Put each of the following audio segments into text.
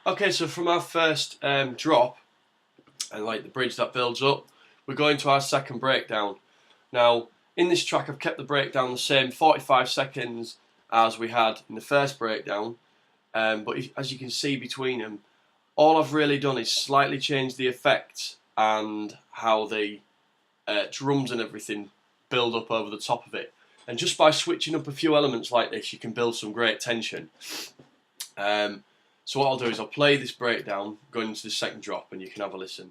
Okay, so from our first drop, and like the bridge that builds up, we're going to our second breakdown. Now, in this track I've kept the breakdown the same, 45 seconds as we had in the first breakdown, but as you can see between them, all I've really done is slightly change the effects and how the drums and everything build up over the top of it. And just by switching up a few elements like this, you can build some great tension. So what I'll do is I'll play this breakdown going into the second drop and you can have a listen.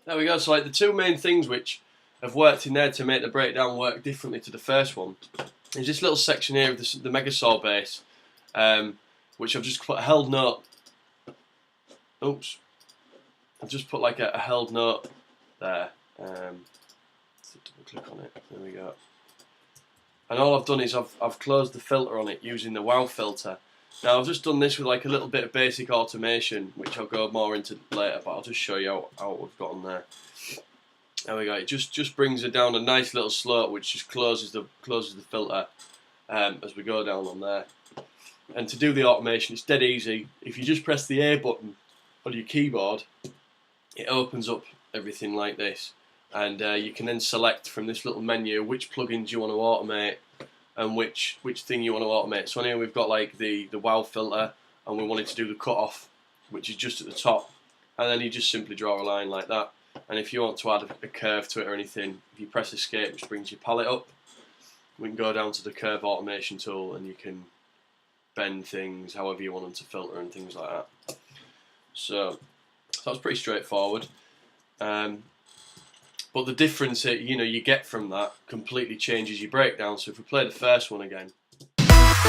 There we go, so like the two main things which have worked in there to make the breakdown work differently to the first one is this little section here of the Megasaw bass, which I've just put a held note. Oops. I've just put like a held note there. Let's double click on it, there we go. And all I've done is I've closed the filter on it using the WoW filter. Now I've just done this with like a little bit of basic automation, which I'll go more into later, but I'll just show you how we've got on there. There we go. It just brings it down a nice little slope, which just closes the filter as we go down on there. And to do the automation, it's dead easy. If you just press the A button on your keyboard, it opens up everything like this, and you can then select from this little menu which plugins you want to automate and which thing you want to automate. So here we've got like the WoW filter, and we wanted to do the cutoff, which is just at the top, and then you just simply draw a line like that. And if you want to add a curve to it or anything, if you press escape, which brings your palette up, we can go down to the curve automation tool and you can bend things however you want them to filter and things like that. So that's pretty straightforward. But the difference that you get from that completely changes your breakdown. So if we play the first one again. That's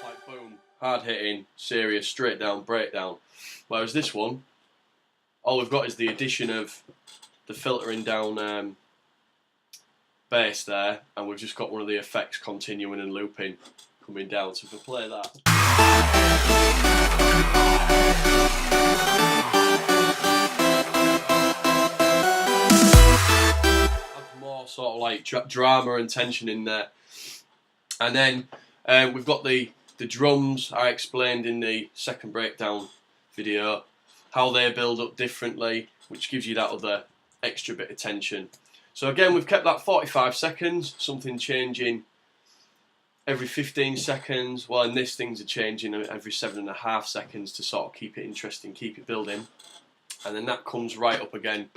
like boom, hard hitting, serious, straight down breakdown. Whereas this one, all we've got is the addition of the filtering down bass there, and we've just got one of the effects continuing and looping coming down. So if we play that. More sort of like drama and tension in there. And then we've got the drums. I explained in the second breakdown video how they build up differently, which gives you that other extra bit of tension. So again, we've kept that 45 seconds, something changing every 15 seconds. Well, in this, things are changing every 7.5 seconds to sort of keep it interesting, keep it building. And then that comes right up again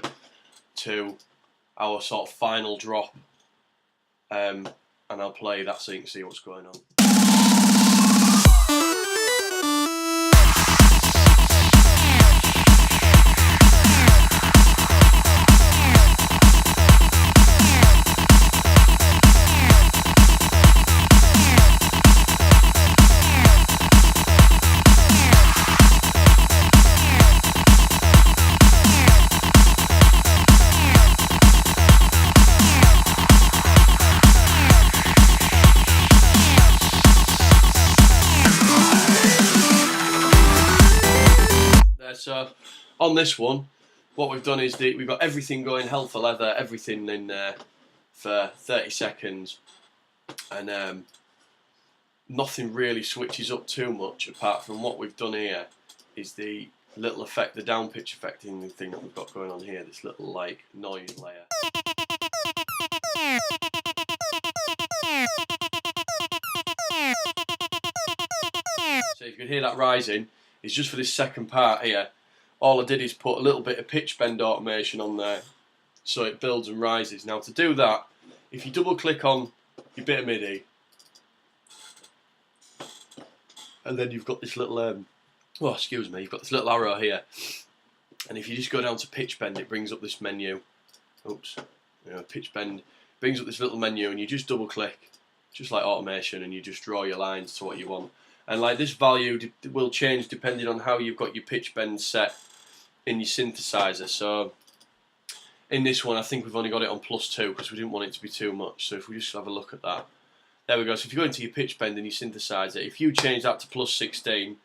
to our sort of final drop. And I'll play that so you can see what's going on. So on this one, what we've done is we've got everything going hell for leather, everything in there for 30 seconds, and nothing really switches up too much apart from what we've done here is the little effect, the down pitch effecting thing that we've got going on here, this little like noise layer. So if you can hear that rising, it's just for this second part here. All I did is put a little bit of pitch bend automation on there, so it builds and rises. Now to do that, if you double click on your bit of MIDI, and then you've got this little, you've got this little arrow here, and if you just go down to pitch bend, it brings up this menu. Oops, pitch bend brings up this little menu, and you just double click, just like automation, and you just draw your lines to what you want. And like this value will change depending on how you've got your pitch bend set in your synthesizer. So in this one, I think we've only got it on +2 because we didn't want it to be too much. So if we just have a look at that, there we go. So if you go into your pitch bend and your synthesizer, if you change that to +16,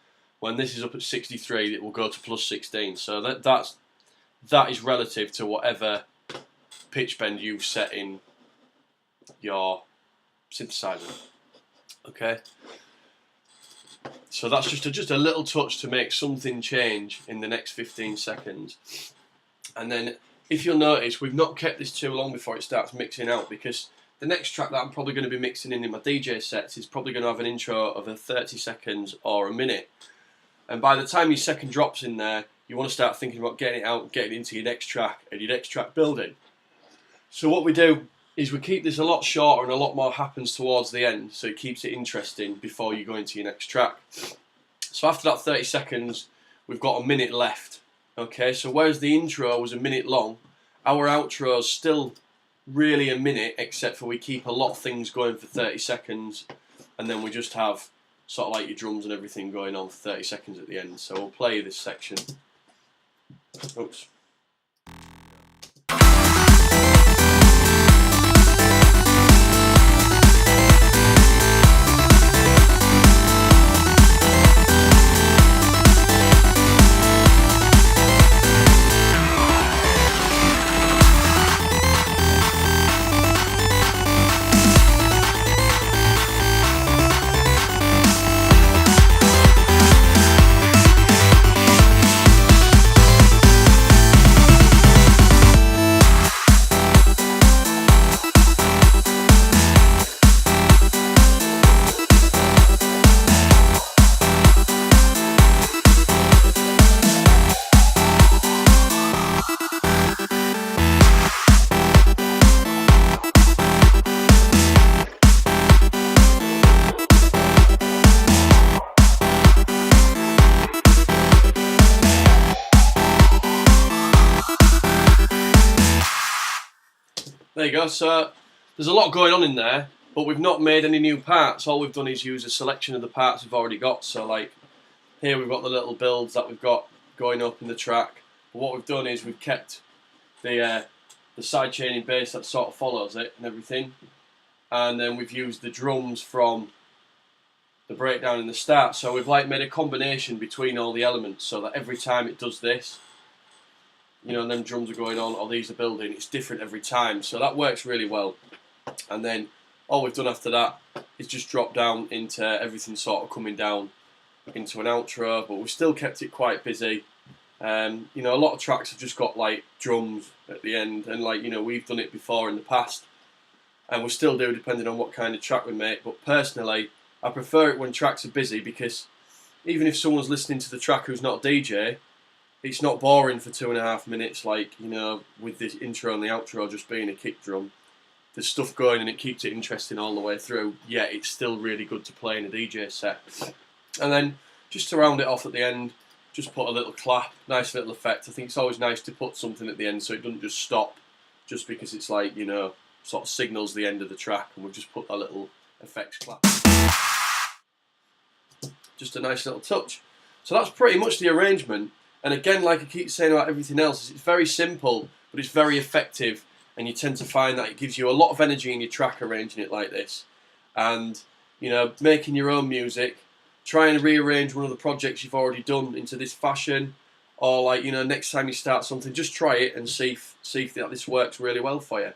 when this is up at 63, it will go to +16. So that is relative to whatever pitch bend you've set in your synthesizer. Okay. So that's just a little touch to make something change in the next 15 seconds. And then if you'll notice, we've not kept this too long before it starts mixing out, because the next track that I'm probably going to be mixing in my DJ sets is probably going to have an intro of 30 seconds or a minute. And by the time your second drop's in there, you want to start thinking about getting it out, getting into your next track and your next track building. So what we do is we keep this a lot shorter and a lot more happens towards the end, so it keeps it interesting before you go into your next track. So after that 30 seconds, we've got a minute left. Okay, so whereas the intro was a minute long, our outro is still really a minute, except for we keep a lot of things going for 30 seconds, and then we just have sort of like your drums and everything going on for 30 seconds at the end. So we'll play this section. Oops. There you go. So there's a lot going on in there, but we've not made any new parts. All we've done is use a selection of the parts we've already got. So like here we've got the little builds that we've got going up in the track. But what we've done is we've kept the side chaining bass that sort of follows it and everything, and then we've used the drums from the breakdown in the start. So we've like made a combination between all the elements, so that every time it does this, you know, and them drums are going on, or these are building, it's different every time. So that works really well. And then all we've done after that is just drop down into everything sort of coming down into an outro, but we've still kept it quite busy. You know, a lot of tracks have just got like drums at the end, and like, you know, we've done it before in the past, and we still do depending on what kind of track we make. But personally, I prefer it when tracks are busy, because even if someone's listening to the track who's not a DJ, it's not boring for 2.5 minutes, like, you know, with this intro and the outro just being a kick drum. There's stuff going and it keeps it interesting all the way through, yet it's still really good to play in a DJ set. And then, just to round it off at the end, just put a little clap, nice little effect. I think it's always nice to put something at the end so it doesn't just stop, just because it's like, you know, sort of signals the end of the track, and we've just put a little effects clap. Just a nice little touch. So that's pretty much the arrangement. And again, like I keep saying about everything else, it's very simple, but it's very effective, and you tend to find that it gives you a lot of energy in your track arranging it like this. And, you know, making your own music, try and rearrange one of the projects you've already done into this fashion, or like, you know, next time you start something, just try it and see if that this works really well for you.